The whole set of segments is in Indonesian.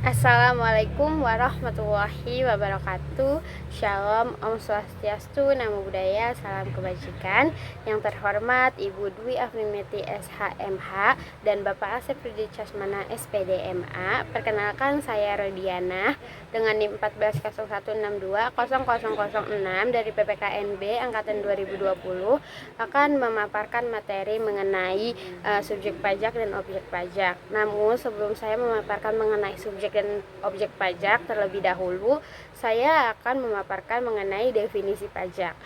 Assalamualaikum warahmatullahi wabarakatuh. Shalom, Om Swastiastu, Namo Buddhaya, salam kebajikan. Yang terhormat Ibu Dwi Afrimeti SHMH dan Bapak Asep Rudi Casmana SPDMA. Perkenalkan, saya Rodiana dengan NIM 1401620006 dari PPKNB Angkatan 2020 akan memaparkan materi mengenai subjek pajak dan objek pajak. Namun sebelum saya memaparkan mengenai subjek dan objek pajak, terlebih dahulu saya akan memaparkan mengenai definisi pajak.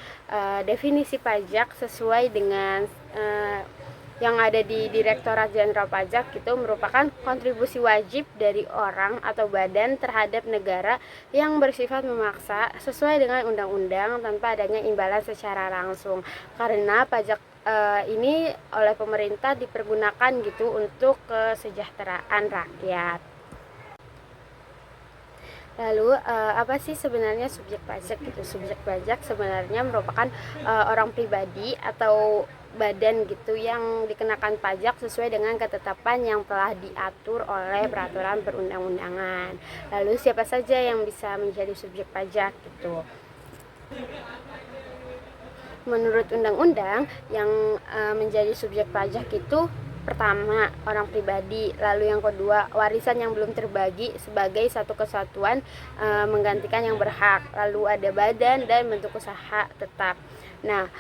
Definisi pajak sesuai dengan yang ada di Direktorat Jenderal Pajak itu merupakan kontribusi wajib dari orang atau badan terhadap negara yang bersifat memaksa sesuai dengan undang-undang tanpa adanya imbalan secara langsung, karena pajak ini oleh pemerintah dipergunakan gitu untuk kesejahteraan rakyat. Lalu apa sih sebenarnya subjek pajak gitu? Subjek pajak sebenarnya merupakan orang pribadi atau badan gitu yang dikenakan pajak sesuai dengan ketetapan yang telah diatur oleh peraturan perundang-undangan. Lalu siapa saja yang bisa menjadi subjek pajak gitu? Menurut undang-undang yang menjadi subjek pajak itu pertama orang pribadi, lalu yang kedua warisan yang belum terbagi sebagai satu kesatuan menggantikan yang berhak, lalu ada badan dan bentuk usaha tetap. Nah,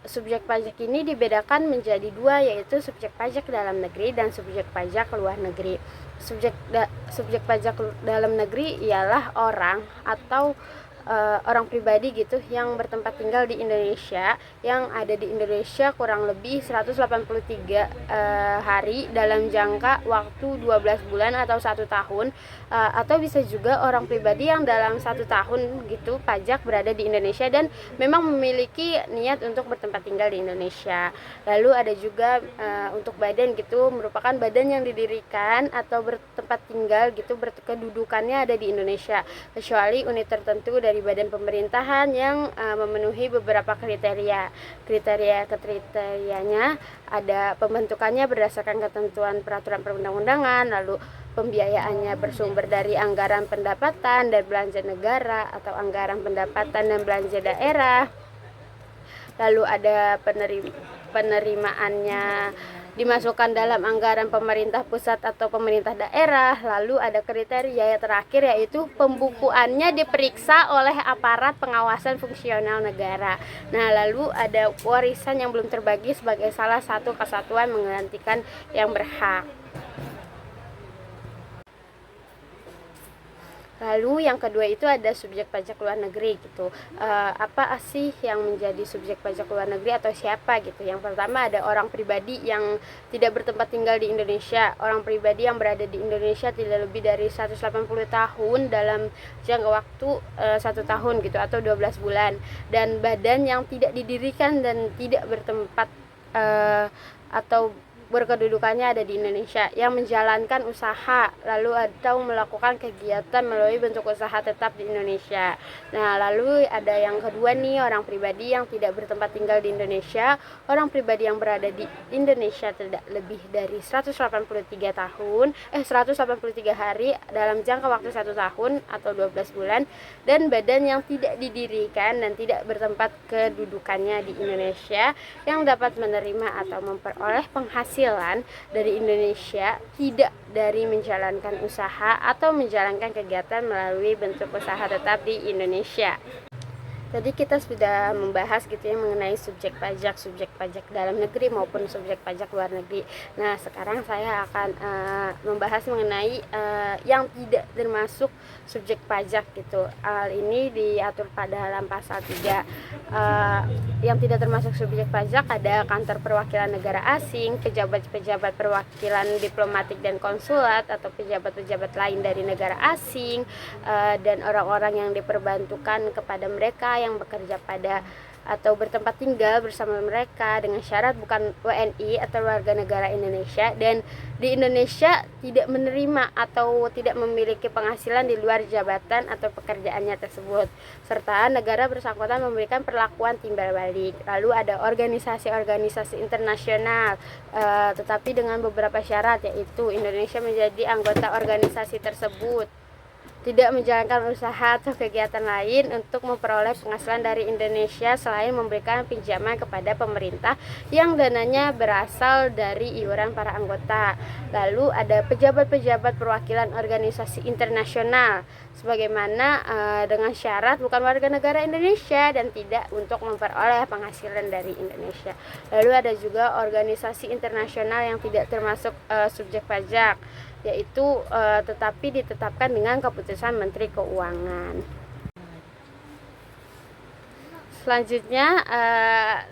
subjek pajak ini dibedakan menjadi dua, yaitu subjek pajak dalam negeri dan subjek pajak luar negeri. Subjek pajak dalam negeri ialah orang atau orang pribadi gitu yang bertempat tinggal di Indonesia, yang ada di Indonesia kurang lebih 183 hari dalam jangka waktu 12 bulan atau 1 tahun, atau bisa juga orang pribadi yang dalam 1 tahun gitu pajak berada di Indonesia dan memang memiliki niat untuk bertempat tinggal di Indonesia. Lalu ada juga untuk badan gitu, merupakan badan yang didirikan atau bertempat tinggal gitu, kedudukannya ada di Indonesia, kecuali unit tertentu dari badan pemerintahan yang memenuhi beberapa kriteria. Kriterianya ada pembentukannya berdasarkan ketentuan peraturan perundang-undangan, lalu pembiayaannya bersumber dari anggaran pendapatan dan belanja negara atau anggaran pendapatan dan belanja daerah. Lalu ada penerimaannya dimasukkan dalam anggaran pemerintah pusat atau pemerintah daerah. Lalu ada kriteria yang terakhir, yaitu pembukuannya diperiksa oleh aparat pengawasan fungsional negara. Nah, lalu ada warisan yang belum terbagi sebagai salah satu kesatuan menggantikan yang berhak. Lalu yang kedua itu ada subjek pajak luar negeri gitu. Apa sih yang menjadi subjek pajak luar negeri atau siapa gitu? Yang pertama ada orang pribadi yang tidak bertempat tinggal di Indonesia. Orang pribadi yang berada di Indonesia tidak lebih dari 180 tahun dalam jangka waktu 1 tahun gitu atau 12 bulan. Dan badan yang tidak didirikan dan tidak bertempat atau berkedudukannya ada di Indonesia, yang menjalankan usaha lalu atau melakukan kegiatan melalui bentuk usaha tetap di Indonesia. Nah, lalu ada yang kedua nih, orang pribadi yang tidak bertempat tinggal di Indonesia. Orang pribadi yang berada di Indonesia tidak lebih dari 183 hari dalam jangka waktu 1 tahun atau 12 bulan, dan badan yang tidak didirikan dan tidak bertempat kedudukannya di Indonesia yang dapat menerima atau memperoleh penghasilan dari Indonesia tidak dari menjalankan usaha atau menjalankan kegiatan melalui bentuk usaha tetap di Indonesia. Tadi kita sudah membahas gitu ya mengenai subjek pajak dalam negeri maupun subjek pajak luar negeri. Nah, sekarang saya akan membahas mengenai yang tidak termasuk subjek pajak gitu. Hal ini diatur pada dalam pasal 3. Yang tidak termasuk subjek pajak ada kantor perwakilan negara asing, pejabat-pejabat perwakilan diplomatik dan konsulat atau pejabat-pejabat lain dari negara asing, dan orang-orang yang diperbantukan kepada mereka yang bekerja pada atau bertempat tinggal bersama mereka dengan syarat bukan WNI atau warga negara Indonesia, dan di Indonesia tidak menerima atau tidak memiliki penghasilan di luar jabatan atau pekerjaannya tersebut, serta negara bersangkutan memberikan perlakuan timbal balik. Lalu ada organisasi-organisasi internasional, tetapi dengan beberapa syarat, yaitu Indonesia menjadi anggota organisasi tersebut, tidak menjalankan usaha atau kegiatan lain untuk memperoleh penghasilan dari Indonesia selain memberikan pinjaman kepada pemerintah yang dananya berasal dari iuran para anggota. Lalu ada pejabat-pejabat perwakilan organisasi internasional sebagaimana dengan syarat bukan warga negara Indonesia dan tidak untuk memperoleh penghasilan dari Indonesia. Lalu ada juga organisasi internasional yang tidak termasuk subjek pajak, yaitu tetapi ditetapkan dengan keputusan Menteri Keuangan. Selanjutnya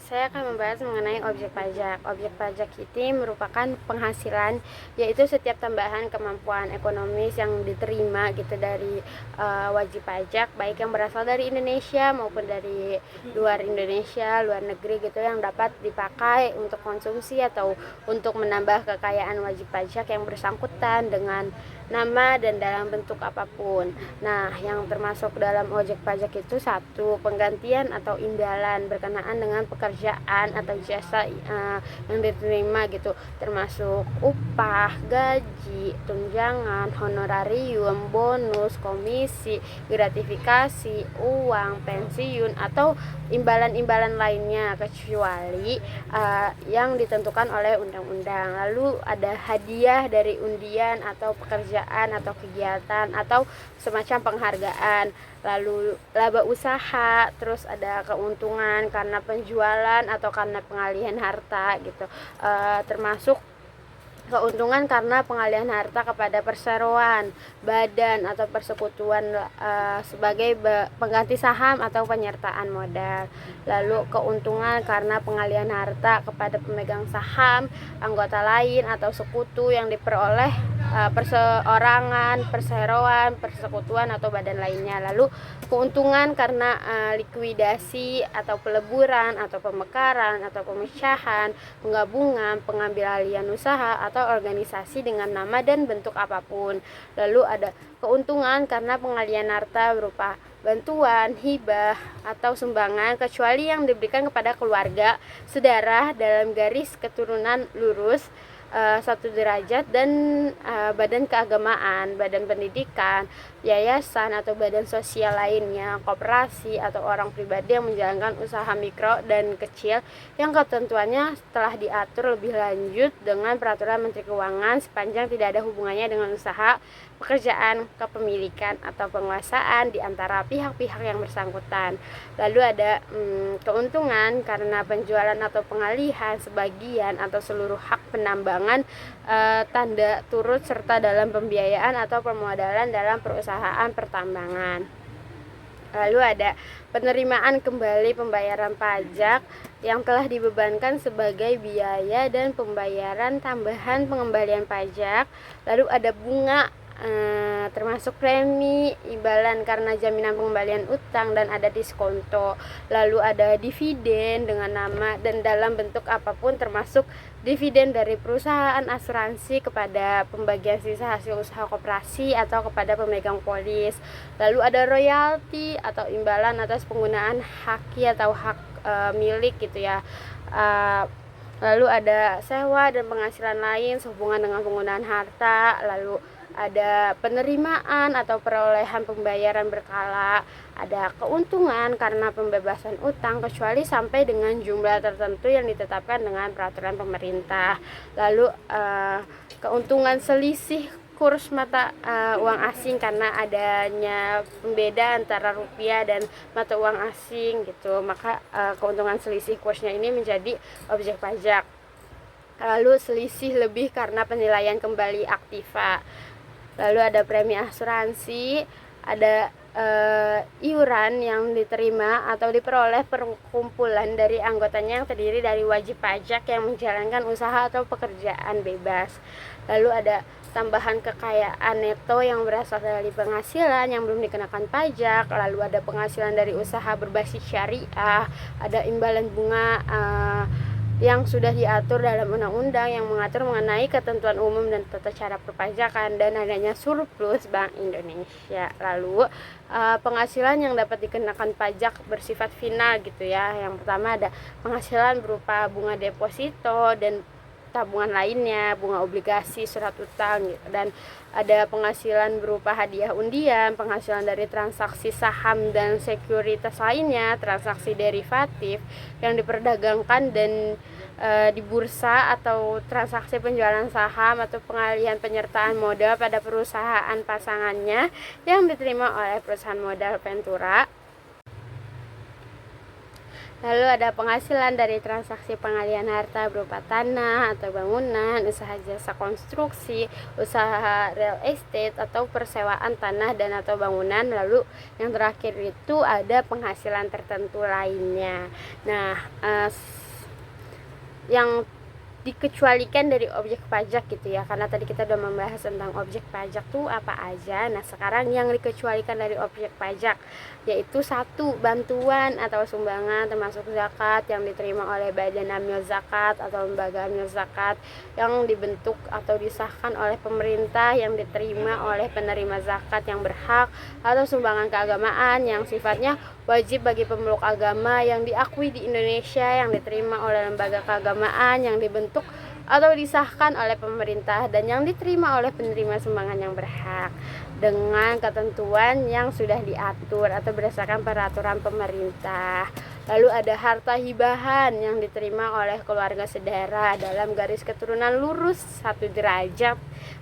saya akan membahas mengenai objek pajak. Objek pajak ini merupakan penghasilan, yaitu setiap tambahan kemampuan ekonomis yang diterima gitu dari wajib pajak, baik yang berasal dari Indonesia maupun dari luar Indonesia, luar negeri gitu, yang dapat dipakai untuk konsumsi atau untuk menambah kekayaan wajib pajak yang bersangkutan dengan nama dan dalam bentuk apapun. Nah, yang termasuk dalam objek pajak itu satu, penggantian atau imbalan berkenaan dengan pekerjaan atau jasa yang diterima gitu, termasuk upah, gaji, tunjangan, honorarium, bonus, komisi, gratifikasi, uang, pensiun, atau imbalan-imbalan lainnya kecuali yang ditentukan oleh undang-undang. Lalu ada hadiah dari undian atau pekerjaan atau kegiatan atau semacam penghargaan. Lalu laba usaha, terus ada keuntungan karena penjualan atau karena pengalihan harta gitu, termasuk keuntungan karena pengalihan harta kepada perseroan, badan atau persekutuan sebagai pengganti saham atau penyertaan modal. Lalu keuntungan karena pengalihan harta kepada pemegang saham, anggota lain atau sekutu yang diperoleh perseorangan, perseroan, persekutuan atau badan lainnya. Lalu keuntungan karena likuidasi atau peleburan atau pemekaran atau pemecahan, penggabungan, pengambil alihan usaha atau organisasi dengan nama dan bentuk apapun. Lalu ada keuntungan karena pengalihan harta berupa bantuan, hibah, atau sumbangan kecuali yang diberikan kepada keluarga, saudara dalam garis keturunan lurus satu derajat, dan badan keagamaan, badan pendidikan, yayasan atau badan sosial lainnya, koperasi atau orang pribadi yang menjalankan usaha mikro dan kecil yang ketentuannya telah diatur lebih lanjut dengan peraturan Menteri Keuangan sepanjang tidak ada hubungannya dengan usaha, pekerjaan, kepemilikan atau penguasaan di antara pihak-pihak yang bersangkutan. Lalu ada keuntungan karena penjualan atau pengalihan sebagian atau seluruh hak penambangan, tanda turut serta dalam pembiayaan atau permodalan dalam perusahaan pertambangan. Lalu ada penerimaan kembali pembayaran pajak yang telah dibebankan sebagai biaya dan pembayaran tambahan pengembalian pajak. Lalu ada bunga, termasuk premi, imbalan karena jaminan pengembalian utang, dan ada diskonto. Lalu ada dividen dengan nama dan dalam bentuk apapun, termasuk dividen dari perusahaan asuransi kepada pembagian sisa hasil usaha koperasi atau kepada pemegang polis. Lalu ada royalti atau imbalan atas penggunaan haki atau hak milik gitu ya. Lalu ada sewa dan penghasilan lain sehubungan dengan penggunaan harta. Lalu ada penerimaan atau perolehan pembayaran berkala, ada keuntungan karena pembebasan utang kecuali sampai dengan jumlah tertentu yang ditetapkan dengan peraturan pemerintah. Lalu keuntungan selisih kurs mata uang asing karena adanya pembeda antara rupiah dan mata uang asing gitu, maka keuntungan selisih kursnya ini menjadi objek pajak. Lalu selisih lebih karena penilaian kembali aktiva. Lalu ada premi asuransi, ada iuran yang diterima atau diperoleh perkumpulan dari anggotanya yang terdiri dari wajib pajak yang menjalankan usaha atau pekerjaan bebas. Lalu ada tambahan kekayaan neto yang berasal dari penghasilan yang belum dikenakan pajak. Lalu ada penghasilan dari usaha berbasis syariah, ada imbalan bunga yang sudah diatur dalam undang-undang yang mengatur mengenai ketentuan umum dan tata cara perpajakan, dan adanya surplus Bank Indonesia. Lalu penghasilan yang dapat dikenakan pajak bersifat final gitu ya. Yang pertama ada penghasilan berupa bunga deposito dan tabungan lainnya, bunga obligasi, surat utang gitu. Dan ada penghasilan berupa hadiah undian, penghasilan dari transaksi saham dan sekuritas lainnya, transaksi derivatif yang diperdagangkan dan di bursa, atau transaksi penjualan saham atau pengalihan penyertaan modal pada perusahaan pasangannya yang diterima oleh perusahaan modal Ventura. Lalu ada penghasilan dari transaksi pengalihan harta berupa tanah atau bangunan, usaha jasa konstruksi, usaha real estate atau persewaan tanah dan atau bangunan. Lalu yang terakhir itu ada penghasilan tertentu lainnya. Nah, yang dikecualikan dari objek pajak gitu ya, karena tadi kita udah membahas tentang objek pajak tuh apa aja. Nah sekarang yang dikecualikan dari objek pajak yaitu satu, bantuan atau sumbangan termasuk zakat yang diterima oleh badan amil zakat atau lembaga amil zakat yang dibentuk atau disahkan oleh pemerintah yang diterima oleh penerima zakat yang berhak, atau sumbangan keagamaan yang sifatnya wajib bagi pemeluk agama yang diakui di Indonesia yang diterima oleh lembaga keagamaan yang dibentuk atau disahkan oleh pemerintah dan yang diterima oleh penerima sumbangan yang berhak dengan ketentuan yang sudah diatur atau berdasarkan peraturan pemerintah. Lalu ada harta hibahan yang diterima oleh keluarga sedara dalam garis keturunan lurus 1 derajat,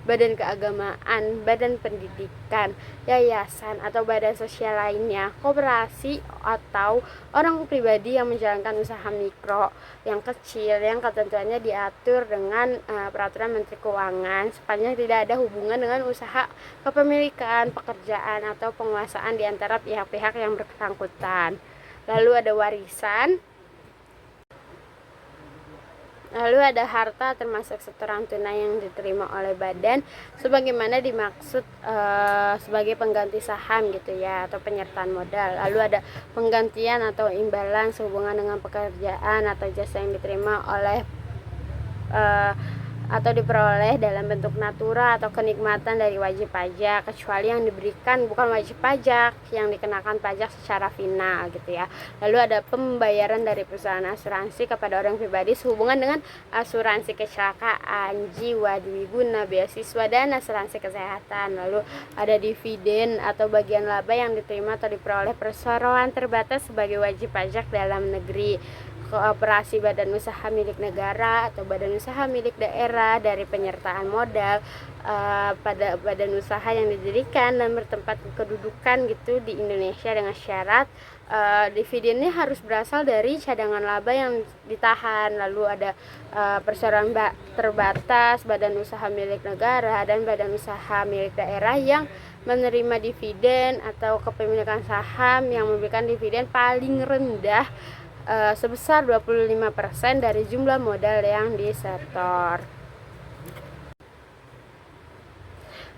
badan keagamaan, badan pendidikan, yayasan atau badan sosial lainnya, koperasi atau orang pribadi yang menjalankan usaha mikro yang kecil yang ketentuannya diatur dengan peraturan Menteri Keuangan sepanjang tidak ada hubungan dengan usaha kepemilikan, pekerjaan atau penguasaan di antara pihak-pihak yang bersangkutan. Lalu ada warisan. Lalu ada harta termasuk setoran tunai yang diterima oleh badan sebagaimana dimaksud sebagai pengganti saham gitu ya, atau penyertaan modal. Lalu ada penggantian atau imbalan sehubungan dengan pekerjaan atau jasa yang diterima oleh atau diperoleh dalam bentuk natura atau kenikmatan dari wajib pajak, kecuali yang diberikan bukan wajib pajak yang dikenakan pajak secara final gitu ya. Lalu ada pembayaran dari perusahaan asuransi kepada orang pribadi sehubungan dengan asuransi kecelakaan, jiwa, dwiguna, beasiswa, dan asuransi kesehatan. Lalu ada dividen atau bagian laba yang diterima atau diperoleh perseroan terbatas sebagai wajib pajak dalam negeri, kooperasi badan usaha milik negara atau badan usaha milik daerah dari penyertaan modal pada badan usaha yang didirikan dan bertempat kedudukan gitu di Indonesia dengan syarat dividennya harus berasal dari cadangan laba yang ditahan. Lalu ada perseroan terbatas badan usaha milik negara dan badan usaha milik daerah yang menerima dividen atau kepemilikan saham yang memberikan dividen paling rendah sebesar 25% dari jumlah modal yang disetor.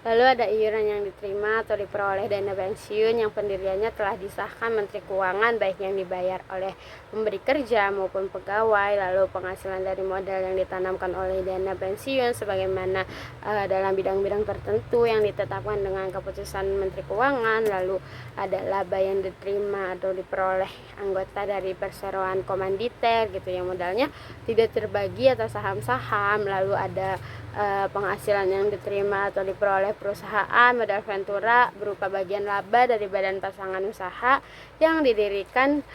Lalu ada iuran yang diterima atau diperoleh dana pensiun yang pendiriannya telah disahkan Menteri Keuangan baik yang dibayar oleh pemberi kerja maupun pegawai. Lalu penghasilan dari modal yang ditanamkan oleh dana pensiun sebagaimana dalam bidang-bidang tertentu yang ditetapkan dengan keputusan Menteri Keuangan. Lalu ada laba yang diterima atau diperoleh anggota dari perseroan komanditer gitu yang modalnya tidak terbagi atau saham-saham. Lalu ada penghasilan yang diterima atau diperoleh perusahaan modal Ventura berupa bagian laba dari badan pasangan usaha yang didirikan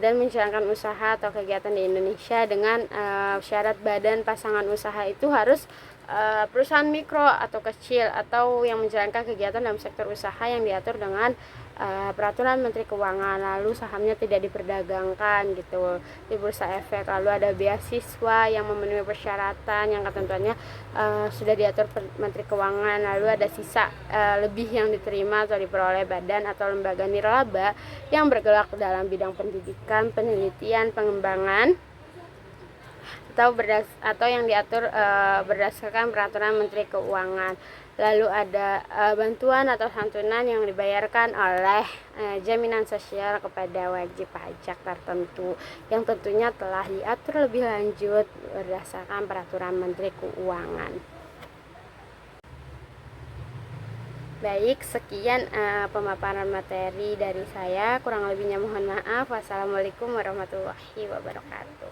dan menjalankan usaha atau kegiatan di Indonesia dengan syarat badan pasangan usaha itu harus perusahaan mikro atau kecil atau yang menjalankan kegiatan dalam sektor usaha yang diatur dengan peraturan Menteri Keuangan, lalu sahamnya tidak diperdagangkan gitu di Bursa Efek, lalu ada beasiswa yang memenuhi persyaratan yang ketentuannya sudah diatur Menteri Keuangan, lalu ada sisa lebih yang diterima atau diperoleh badan atau lembaga nirlaba yang bergerak dalam bidang pendidikan, penelitian, pengembangan atau yang diatur berdasarkan peraturan Menteri Keuangan. Lalu ada bantuan atau santunan yang dibayarkan oleh jaminan sosial kepada wajib pajak tertentu yang tentunya telah diatur lebih lanjut berdasarkan peraturan Menteri Keuangan. Baik, sekian pemaparan materi dari saya. Kurang lebihnya mohon maaf. Wassalamualaikum warahmatullahi wabarakatuh.